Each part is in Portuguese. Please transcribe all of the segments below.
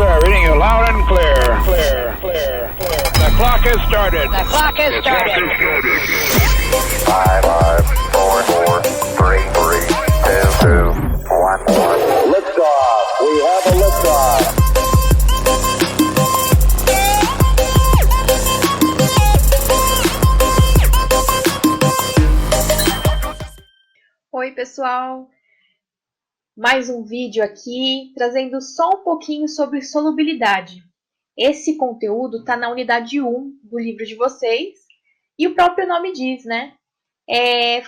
sir. Reading you loud and clear. Clear, clear, clear. The clock has started. The clock has started. 5, 4, 4, 3, 2, 1. Liftoff. We have a liftoff. Oi, pessoal! Mais um vídeo aqui, trazendo só um pouquinho sobre solubilidade. Esse conteúdo está na unidade 1 do livro de vocês, e o próprio nome diz, né?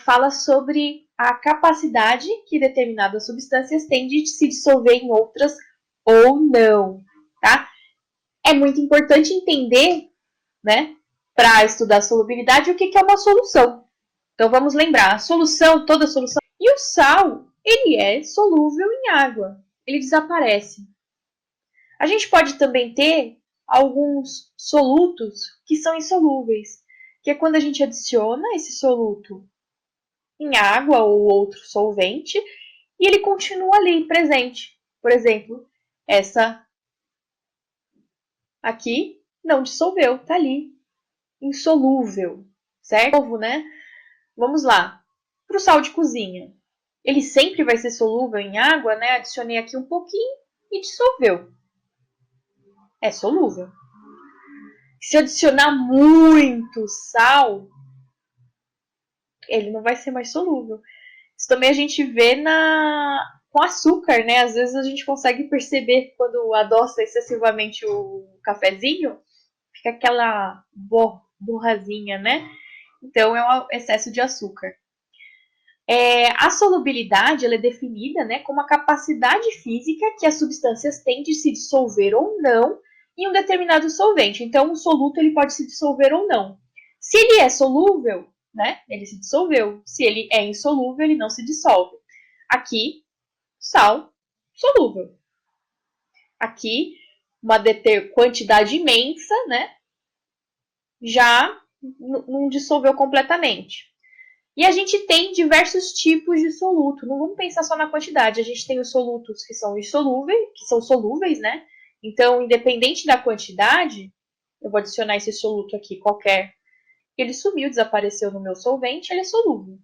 Fala sobre a capacidade que determinadas substâncias têm de se dissolver em outras ou não, tá? É muito importante entender, né, para estudar solubilidade, o que é uma solução. Então, vamos lembrar, a solução, toda solução... E o sal, ele é solúvel em água, ele desaparece. A gente pode também ter alguns solutos que são insolúveis, que é quando a gente adiciona esse soluto em água ou outro solvente, e ele continua ali, presente. Por exemplo, essa aqui não dissolveu, tá ali, insolúvel, certo? Novo, né? Vamos lá. Para o sal de cozinha, ele sempre vai ser solúvel em água, né? Adicionei aqui um pouquinho e dissolveu. É solúvel. Se eu adicionar muito sal, ele não vai ser mais solúvel. Isso também a gente vê com açúcar, né? Às vezes a gente consegue perceber quando adoça excessivamente o cafezinho, fica aquela borrazinha, né? Então é um excesso de açúcar. A solubilidade ela é definida, né, como a capacidade física que as substâncias têm de se dissolver ou não em um determinado solvente. Então, o soluto ele pode se dissolver ou não. Se ele é solúvel, né, ele se dissolveu. Se ele é insolúvel, ele não se dissolve. Aqui, sal, solúvel. Aqui, uma quantidade imensa, né, já não dissolveu completamente. E a gente tem diversos tipos de soluto. Não vamos pensar só na quantidade. A gente tem os solutos que são insolúveis, que são solúveis, né? Então, independente da quantidade, eu vou adicionar esse soluto aqui qualquer. Ele sumiu, desapareceu no meu solvente, ele é solúvel.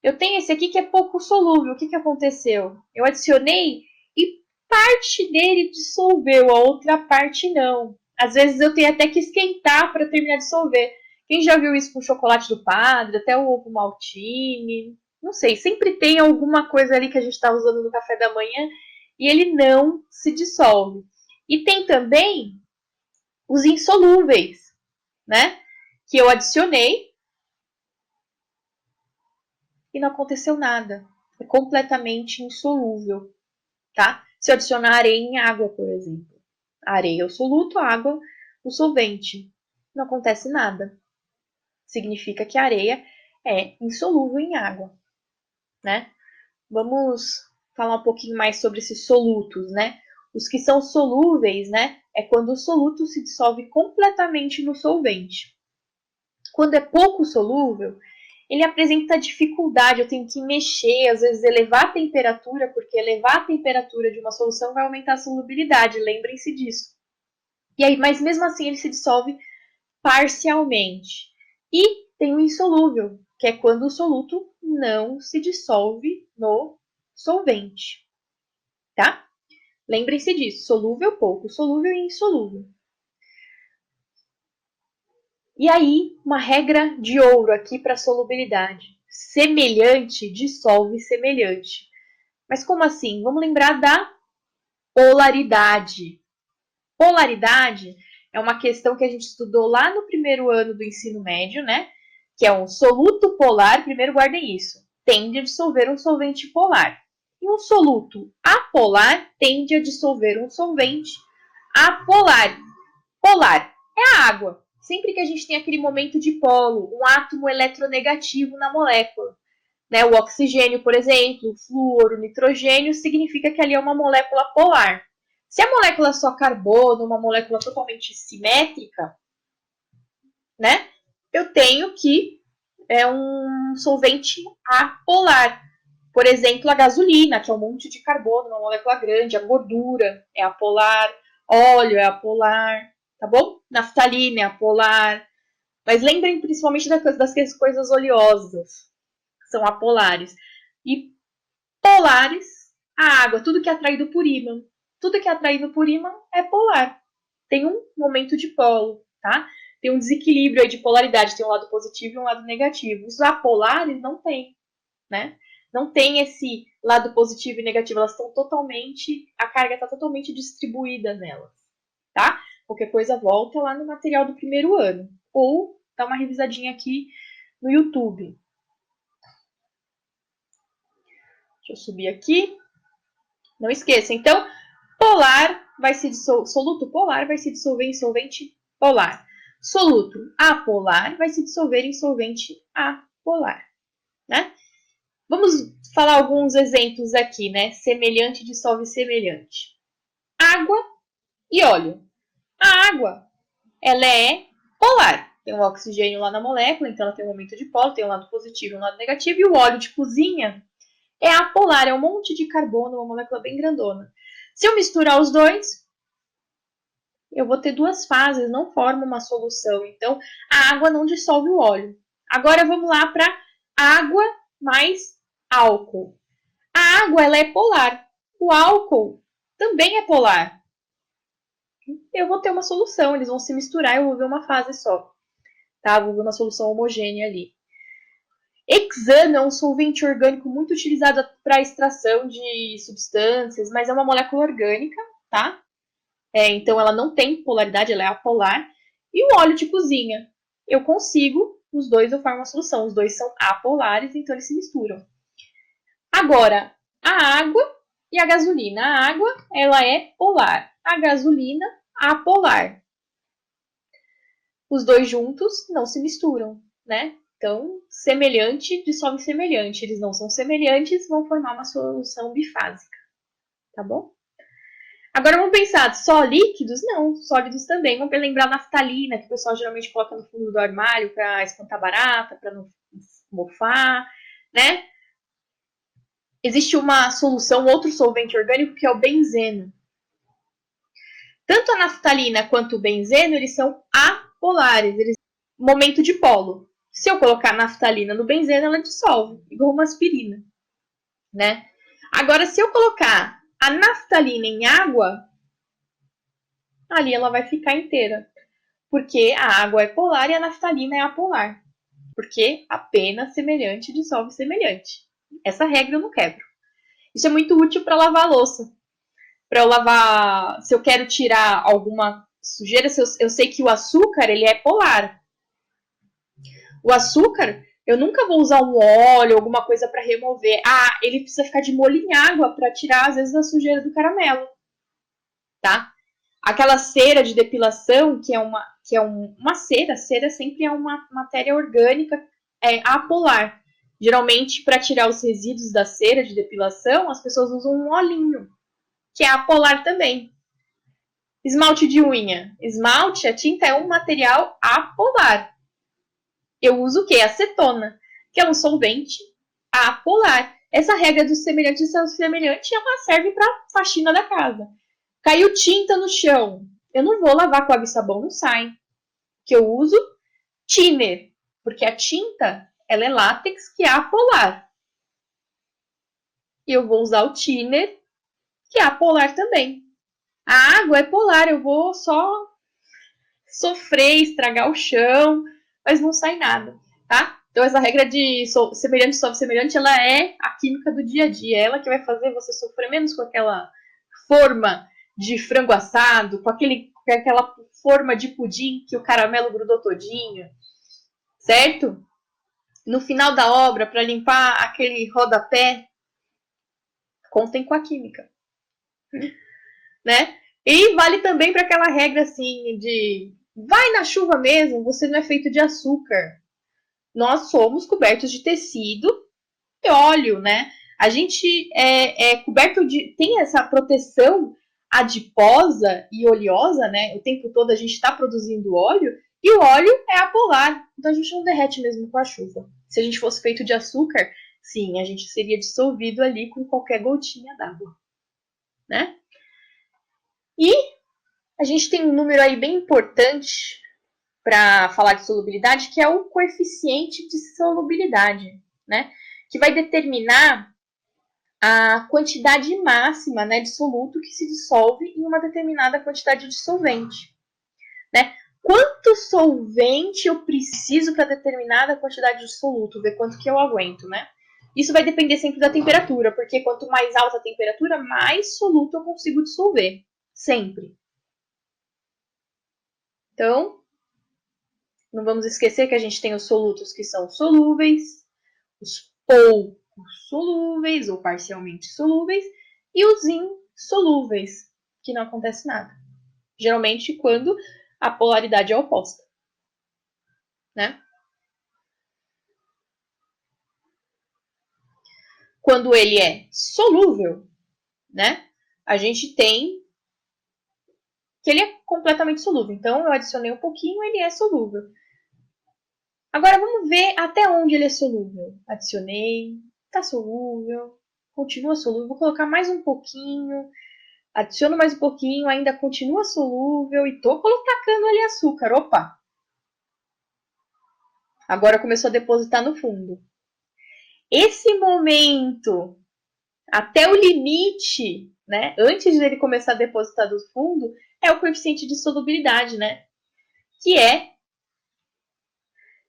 Eu tenho esse aqui que é pouco solúvel. O que aconteceu? Eu adicionei e parte dele dissolveu, a outra parte não. Às vezes eu tenho até que esquentar para terminar de dissolver. Quem já viu isso com chocolate do padre, até o ovo maltine, não sei, sempre tem alguma coisa ali que a gente está usando no café da manhã e ele não se dissolve. E tem também os insolúveis, né? Que eu adicionei e não aconteceu nada. É completamente insolúvel, tá? Se eu adicionar areia em água, por exemplo. A areia é o soluto, a água o solvente. Não acontece nada. Significa que a areia é insolúvel em água, né? Vamos falar um pouquinho mais sobre esses solutos, né? Os que são solúveis, né? É quando o soluto se dissolve completamente no solvente. Quando é pouco solúvel, ele apresenta dificuldade, eu tenho que mexer, às vezes elevar a temperatura, porque elevar a temperatura de uma solução vai aumentar a solubilidade, lembrem-se disso. E aí, mas mesmo assim ele se dissolve parcialmente. E tem o insolúvel, que é quando o soluto não se dissolve no solvente, tá? Lembrem-se disso, solúvel, pouco solúvel e insolúvel. E aí, uma regra de ouro aqui para solubilidade. Semelhante dissolve semelhante. Mas como assim? Vamos lembrar da polaridade. Polaridade é uma questão que a gente estudou lá no primeiro ano do ensino médio, né? Que é um soluto polar, primeiro guardem isso, tende a dissolver um solvente polar. E um soluto apolar tende a dissolver um solvente apolar. Polar é a água. Sempre que a gente tem aquele momento de polo, um átomo eletronegativo na molécula, né? O oxigênio, por exemplo, o flúor, o nitrogênio, significa que ali é uma molécula polar. Se a molécula é só carbono, uma molécula totalmente simétrica, né? Eu tenho que um solvente apolar. Por exemplo, a gasolina, que é um monte de carbono, uma molécula grande, a gordura é apolar, Óleo é apolar, tá bom? Naftalina é apolar. Mas lembrem principalmente das coisas oleosas, que são apolares. E polares, a água, tudo que é atraído por ímã. Tudo que é atraído por ímã é polar. Tem um momento de polo, tá? Tem um desequilíbrio aí de polaridade, tem um lado positivo e um lado negativo. Os apolares não tem, né? Não tem esse lado positivo e negativo, elas estão totalmente, a carga está totalmente distribuída nelas, tá? Qualquer coisa volta lá no material do primeiro ano, ou dá uma revisadinha aqui no YouTube. Deixa eu subir aqui. Não esqueça, então, polar vai se dissolver, soluto polar vai se dissolver em solvente polar. Soluto apolar vai se dissolver em solvente apolar, né? Vamos falar alguns exemplos aqui, né? Semelhante dissolve semelhante. Água e óleo. A água, ela é polar. Tem um oxigênio lá na molécula, então ela tem um momento de polo, tem um lado positivo e um lado negativo. E o óleo de cozinha é apolar, é um monte de carbono, uma molécula bem grandona. Se eu misturar os dois, eu vou ter duas fases, não forma uma solução. Então, a água não dissolve o óleo. Agora, vamos lá para água mais álcool. A água ela é polar. O álcool também é polar. Eu vou ter uma solução, eles vão se misturar, eu vou ver uma fase só. Tá? Vou ver uma solução homogênea ali. Hexano é um solvente orgânico muito utilizado para extração de substâncias, mas é uma molécula orgânica, tá? Então ela não tem polaridade, ela é apolar. E o óleo de cozinha, eu consigo, os dois eu formo uma solução. Os dois são apolares, então eles se misturam. Agora, a água e a gasolina. A água, ela é polar. A gasolina, apolar. Os dois juntos não se misturam, né? Então, semelhante dissolve semelhante. Eles não são semelhantes, vão formar uma solução bifásica. Tá bom? Agora vamos pensar, só líquidos? Não, sólidos também. Vamos lembrar a naftalina, que o pessoal geralmente coloca no fundo do armário para espantar barata, para não mofar, né? Existe uma solução, outro solvente orgânico, que é o benzeno. Tanto a naftalina quanto o benzeno, eles são apolares, eles momento de polo. Se eu colocar naftalina no benzeno, ela dissolve, igual uma aspirina, né? Agora, se eu colocar a naftalina em água, ali ela vai ficar inteira, porque a água é polar e a naftalina é apolar, porque apenas semelhante dissolve semelhante. Essa regra eu não quebro. Isso é muito útil para lavar a louça. Para eu lavar, se eu quero tirar alguma sujeira, eu sei que o açúcar ele é polar. O açúcar, eu nunca vou usar um óleo, alguma coisa para remover. Ah, ele precisa ficar de molho em água para tirar, às vezes, a sujeira do caramelo. Tá? Aquela cera de depilação, que é uma cera, cera sempre é uma matéria orgânica apolar. Geralmente, para tirar os resíduos da cera de depilação, as pessoas usam um olhinho, que é apolar também. Esmalte de unha. Esmalte, a tinta é um material apolar. Eu uso o quê? Acetona, que é um solvente apolar. Essa regra do semelhante e semelhante, ela serve para faxina da casa. Caiu tinta no chão. Eu não vou lavar com água e sabão, não sai. Que eu uso thinner, porque a tinta ela é látex que é apolar. E eu vou usar o thinner, que é apolar também. A água é polar, eu vou só sofrer, estragar o chão, mas não sai nada, tá? Então essa regra de semelhante sobre semelhante, ela é a química do dia a dia, ela que vai fazer você sofrer menos com aquela forma de frango assado, com aquela forma de pudim que o caramelo grudou todinho, certo? No final da obra, para limpar aquele rodapé, contem com a química, né? E vale também para aquela regra assim de vai na chuva mesmo, você não é feito de açúcar. Nós somos cobertos de tecido e óleo, né? A gente é coberto de. Tem essa proteção adiposa e oleosa, né? O tempo todo a gente está produzindo óleo e o óleo é apolar. Então a gente não derrete mesmo com a chuva. Se a gente fosse feito de açúcar, sim, a gente seria dissolvido ali com qualquer gotinha d'água, né? E a gente tem um número aí bem importante para falar de solubilidade, que é o coeficiente de solubilidade, né? Que vai determinar a quantidade máxima, né, de soluto que se dissolve em uma determinada quantidade de solvente, né? Quanto solvente eu preciso para determinada quantidade de soluto, ver quanto que eu aguento, né? Isso vai depender sempre da temperatura, porque quanto mais alta a temperatura, mais soluto eu consigo dissolver, sempre. Então, não vamos esquecer que a gente tem os solutos que são solúveis, os poucos solúveis ou parcialmente solúveis e os insolúveis, que não acontece nada. Geralmente quando a polaridade é oposta, né? Quando ele é solúvel, né? A gente tem que ele é completamente solúvel. Então eu adicionei um pouquinho, ele é solúvel. Agora vamos ver até onde ele é solúvel. Adicionei, está solúvel, continua solúvel. Vou colocar mais um pouquinho, adiciono mais um pouquinho, ainda continua solúvel e estou tacando ali açúcar. Opa! Agora começou a depositar no fundo. Esse momento, até o limite, né, antes dele começar a depositar do fundo, é o coeficiente de solubilidade, né? Que é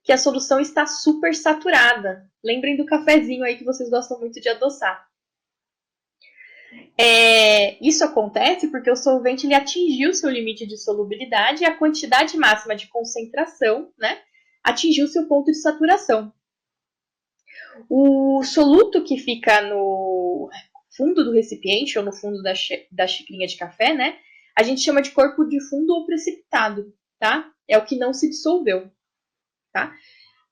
que a solução está super saturada. Lembrem do cafezinho aí que vocês gostam muito de adoçar. Isso acontece porque o solvente ele atingiu seu limite de solubilidade e a quantidade máxima de concentração, né, atingiu seu ponto de saturação. O soluto que fica no fundo do recipiente ou no fundo da xicrinha de café, né, a gente chama de corpo de fundo ou precipitado, tá? É o que não se dissolveu, tá?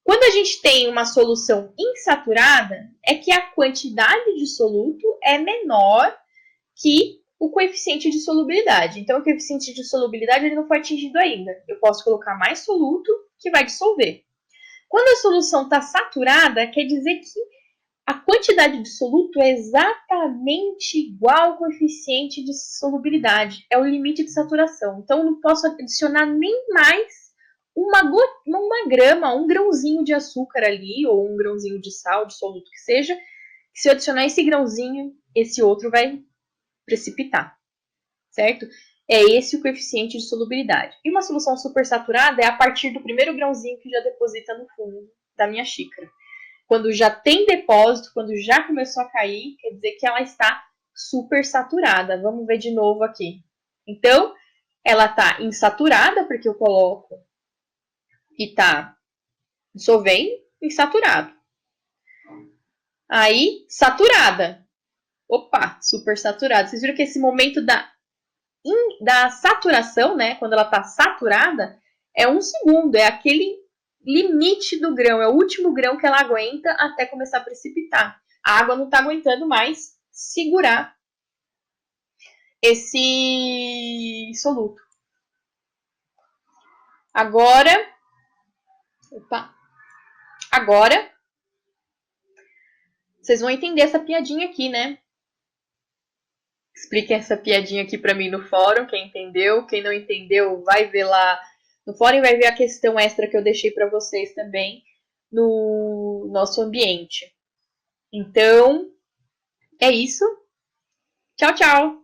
Quando a gente tem uma solução insaturada, é que a quantidade de soluto é menor que o coeficiente de solubilidade. Então, o coeficiente de solubilidade ele não foi atingido ainda. Eu posso colocar mais soluto que vai dissolver. Quando a solução está saturada, quer dizer que a quantidade de soluto é exatamente igual ao coeficiente de solubilidade. É o limite de saturação. Então, eu não posso adicionar nem mais uma grama, um grãozinho de açúcar ali, ou um grãozinho de sal, de soluto que seja. Se eu adicionar esse grãozinho, esse outro vai precipitar, certo? É esse o coeficiente de solubilidade. E uma solução supersaturada é a partir do primeiro grãozinho que já deposita no fundo da minha xícara. Quando já tem depósito, quando já começou a cair, quer dizer que ela está supersaturada. Vamos ver de novo aqui. Então, ela está insaturada, porque eu coloco que está dissolvendo, insaturado. Aí, saturada. Opa, supersaturada. Vocês viram que esse momento da saturação, né, quando ela está saturada, é 1 segundo, é aquele limite do grão, é o último grão que ela aguenta até começar a precipitar. A água não está aguentando mais segurar esse soluto. Agora, vocês vão entender essa piadinha aqui, né? Expliquem essa piadinha aqui para mim no fórum, quem entendeu. Quem não entendeu, vai ver lá no fórum e vai ver a questão extra que eu deixei para vocês também no nosso ambiente. Então, é isso. Tchau, tchau!